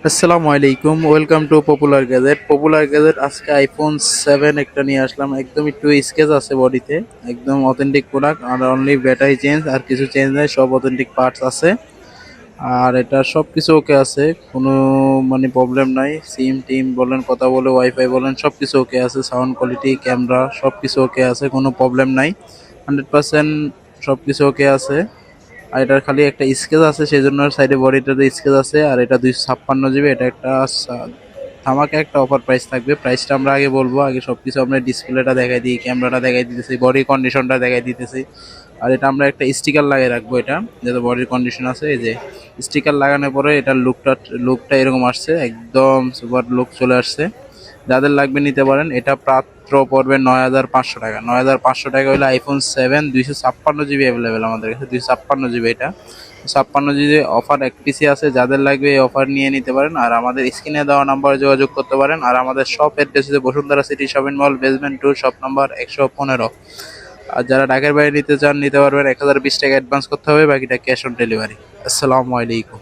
আসসালামু আলাইকুম, welcome to popular gadget. Popular gadget আজকে আইফোন 7 একটা নিয়ে আসলাম। একদম একটু স্কেচ আছে বডিতে, একদম অথেন্টিক প্রোডাক্ট। আর অনলি ব্যাটারি চেঞ্জ, আর কিছু চেঞ্জ নাই, সব অথেন্টিক পার্টস আছে। আর এটা সব কিছু ওকে আছে, কোনো মানে প্রবলেম নাই। সিম টিম বলেন, কথা বলে, ওয়াইফাই বলেন, সব কিছু ওকে আছে। সাউন্ড কোয়ালিটি, ক্যামেরা সব কিছু ওকে আছে, কোনো প্রবলেম নাই। 100% সব কিছু ওকে আছে। আর এটার খালি একটা স্কেচ আছে, সেই জন্য সাইডে বডিটাতে স্কেচ আছে। আর এটা 256 জিবি। এটা একটা ধামাকা একটা অফার প্রাইস থাকবে। প্রাইসটা আমরা আগে বলবো, আগে সবকিছু আমরা ডিসপ্লেটা দেখাই দিই, ক্যামেরাটা দেখাই দিতেছি, বডি কন্ডিশনটা দেখাই দিতেছি। আর এটা আমরা একটা স্টিকার লাগিয়ে রাখবো, এটা যেটা বডির কন্ডিশন আছে। এই যে স্টিকার লাগানোর পরে এটার লুকটা এরকম আসছে, একদম সুপার লুক চলে আসছে। যাদের লাগবে নিতে পারেন। এটা মাত্র পড়বে 9,500 টাকা। 9,500 টাকা হলে iPhone 7 256 জিবি অ্যাভেলেবেল আমাদের কাছে। 256 জিবি, এটা 56 জিবি অফার এক পিসি আছে। যাদের লাগবে এই অফার নিয়ে নিতে পারেন। আর আমাদের স্ক্রিনে দেওয়া নাম্বারে যোগাযোগ করতে পারেন। আর আমাদের শপ অ্যাড্রেস হচ্ছে Bashundhara city shopping mall, basement 2, shop number 115। আর যারা ঢাকার বাইরে নিতে চান নিতে পারবেন। 1,020 টাকা অ্যাডভান্স করতে হবে, বাকিটা ক্যাশ অন ডেলিভারি। আসসালামু আলাইকুম।